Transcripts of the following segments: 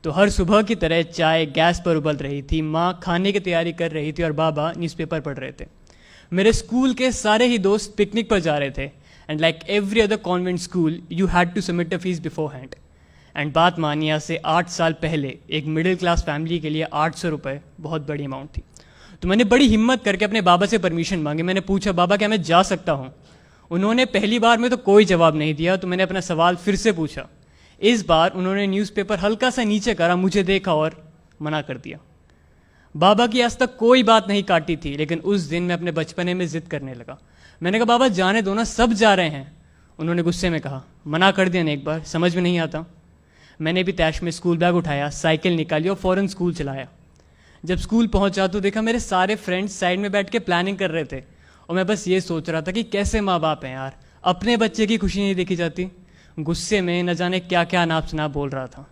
तो हर सुबह की तरह चाय गैस पर उबल रही थी, माँ खाने की तैयारी कर रही थी और बाबा न्यूज़पेपर पढ़ रहे थे। मेरे स्कूल के सारे ही दोस्त पिकनिक पर जा रहे थे and like every other convent school you had to submit a fees beforehand. And बात मानिए, आज से 8 साल पहले एक मिडिल क्लास फैमिली के लिए 800 रुपये बहुत बड़ी अमाउंट थी। तो मैंने बड़ी हिम्मत करके अपने बाबा से परमिशन मांगी। मैंने पूछा, बाबा क्या मैं जा सकता हूँ? उन्होंने पहली बार में तो कोई जवाब नहीं दिया। तो मैंने अपना सवाल फिर से पूछा। इस बार उन्होंने न्यूज़पेपर हल्का सा नीचे करा, मुझे देखा और मना कर दिया। बाबा की आज तक कोई बात नहीं काटी थी, लेकिन उस दिन मैं अपने बचपने में जिद करने लगा। मैंने कहा, बाबा जाने दो ना, सब जा रहे हैं। उन्होंने गुस्से में कहा, मना कर दिया ना एक बार, समझ में नहीं आता। मैंने भी तैश में स्कूल बैग उठाया, साइकिल निकाली और फ़ौरन स्कूल चलाया। जब स्कूल पहुंचा तो देखा मेरे सारे फ्रेंड्स साइड में बैठ के प्लानिंग कर रहे थे और मैं बस ये सोच रहा था कि कैसे माँ बाप हैं यार, अपने बच्चे की खुशी नहीं देखी जाती। गुस्से में न जाने क्या क्या अनाप शनाप बोल रहा था।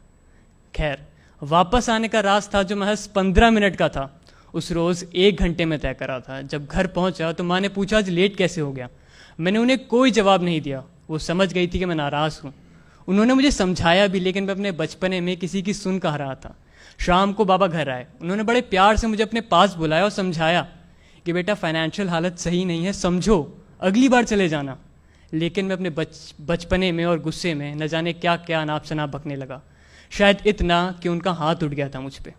खैर, वापस आने का रास्ता था जो महज 15 मिनट का था, उस रोज़ 1 घंटे में तय करा था। जब घर पहुंचा तो माँ ने पूछा, आज लेट कैसे हो गया? मैंने उन्हें कोई जवाब नहीं दिया। वो समझ गई थी कि मैं नाराज़ हूँ। उन्होंने मुझे समझाया भी, लेकिन मैं अपने बचपने में किसी की सुन कह रहा था। शाम को बाबा घर आए। उन्होंने बड़े प्यार से मुझे अपने पास बुलाया और समझाया कि बेटा फाइनेंशियल हालत सही नहीं है, समझो, अगली बार चले जाना। लेकिन मैं अपने बचपने में और गुस्से में न जाने क्या क्या अनाप शनाप बकने लगा। शायद इतना कि उनका हाथ उठ गया था मुझ पे।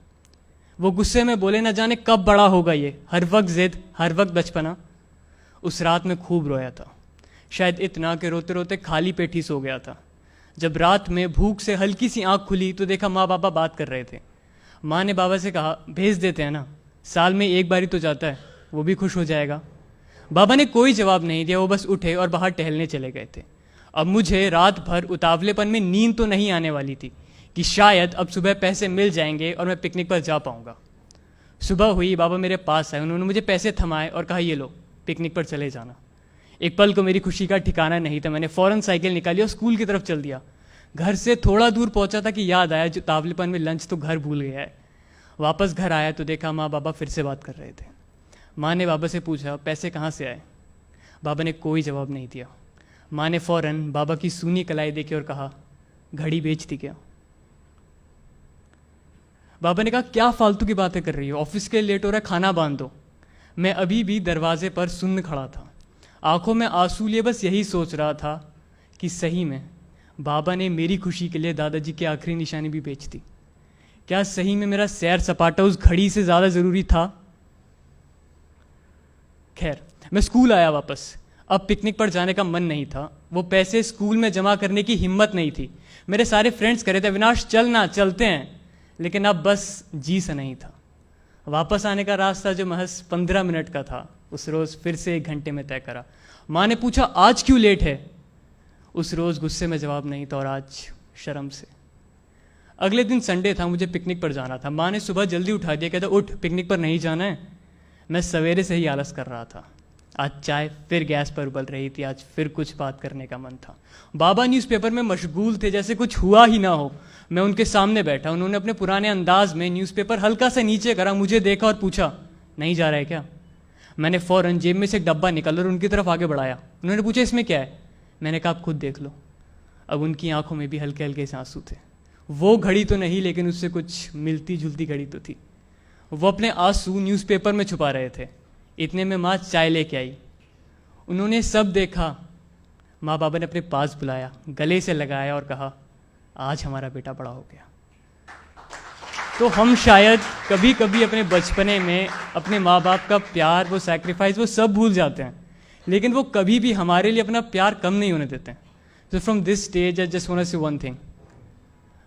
वो गुस्से में बोले, न जाने कब बड़ा होगा ये, हर वक्त जिद, हर वक्त बचपना। उस रात में खूब रोया था, शायद इतना कि रोते रोते खाली पेट ही सो गया था। जब रात में भूख से हल्की सी आंख खुली तो देखा माँ बाबा बात कर रहे थे। माँ ने बाबा से कहा, भेज देते हैं ना, साल में एक बार ही तो जाता है, वो भी खुश हो जाएगा। बाबा ने कोई जवाब नहीं दिया। वो बस उठे और बाहर टहलने चले गए थे। अब मुझे रात भर उतावलेपन में नींद तो नहीं आने वाली थी कि शायद अब सुबह पैसे मिल जाएंगे और मैं पिकनिक पर जा पाऊंगा। सुबह हुई, बाबा मेरे पास आए। उन्होंने मुझे पैसे थमाए और कहा, ये लो, पिकनिक पर चले जाना। एक पल को मेरी खुशी का ठिकाना नहीं था। मैंने फ़ौरन साइकिल निकाली और स्कूल की तरफ चल दिया। घर से थोड़ा दूर पहुंचा था कि याद आया, जो उतावलेपन में लंच तो घर भूल गया है। वापस घर आया तो देखा माँ बाबा फिर से बात कर रहे थे। माँ ने बाबा से पूछा, पैसे कहाँ से आए? बाबा ने कोई जवाब नहीं दिया। माँ ने फ़ौरन बाबा की सूनी कलाई देखी और कहा, घड़ी बेच दी क्या? बाबा ने कहा, क्या फालतू की बातें कर रही हो, ऑफिस के लिए लेट हो रहा है, खाना बांध दो। मैं अभी भी दरवाजे पर सुन्न खड़ा था, आंखों में आंसू लिए बस यही सोच रहा था कि सही में बाबा ने मेरी खुशी के लिए दादाजी की आखिरी निशानी भी बेच दी। क्या सही में मेरा सैर सपाटा उस घड़ी से ज़्यादा ज़रूरी था? खैर, मैं स्कूल आया वापस। अब पिकनिक पर जाने का मन नहीं था। वो पैसे स्कूल में जमा करने की हिम्मत नहीं थी। मेरे सारे फ्रेंड्स कह रहे थे, अविनाश चलना, चलते हैं, लेकिन अब बस जी सा नहीं था। वापस आने का रास्ता जो महज 15 मिनट का था, उस रोज़ फिर से 1 घंटे में तय करा। माँ ने पूछा, आज क्यों लेट है? उस रोज़ गुस्से में जवाब नहीं था और आज शर्म से। अगले दिन संडे था, मुझे पिकनिक पर जाना था। माँ ने सुबह जल्दी उठा दिया, कहता, उठ, पिकनिक पर नहीं जाना है। मैं सवेरे से ही आलस कर रहा था। आज चाय फिर गैस पर उबल रही थी। आज फिर कुछ बात करने का मन था। बाबा न्यूज़पेपर में मशगूल थे, जैसे कुछ हुआ ही ना हो। मैं उनके सामने बैठा। उन्होंने अपने पुराने अंदाज में न्यूज़पेपर हल्का सा नीचे करा, मुझे देखा और पूछा, नहीं जा रहा है क्या? मैंने फ़ौरन जेब में से एक डब्बा निकाला और उनकी तरफ आगे बढ़ाया। उन्होंने पूछा, इसमें क्या है? मैंने कहा, आप खुद देख लो। अब उनकी आंखों में भी हल्के हल्के से आंसू थे। वो घड़ी तो नहीं, लेकिन उससे कुछ मिलती जुलती घड़ी तो थी। वो अपने आंसू न्यूज़पेपर में छुपा रहे थे। इतने में माँ चाय लेके आई। उन्होंने सब देखा। माँ बाबा ने अपने पास बुलाया, गले से लगाया और कहा, आज हमारा बेटा बड़ा हो गया। तो हम शायद कभी कभी अपने बचपने में अपने माँ बाप का प्यार, वो सैक्रिफाइस, वो सब भूल जाते हैं, लेकिन वो कभी भी हमारे लिए अपना प्यार कम नहीं होने देते हैं। So from this stage, I just want to say one thing.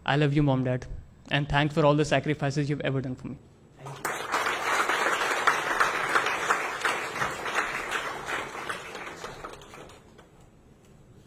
I love you, Mom, Dad, and thanks for all the sacrifices you've ever done for me.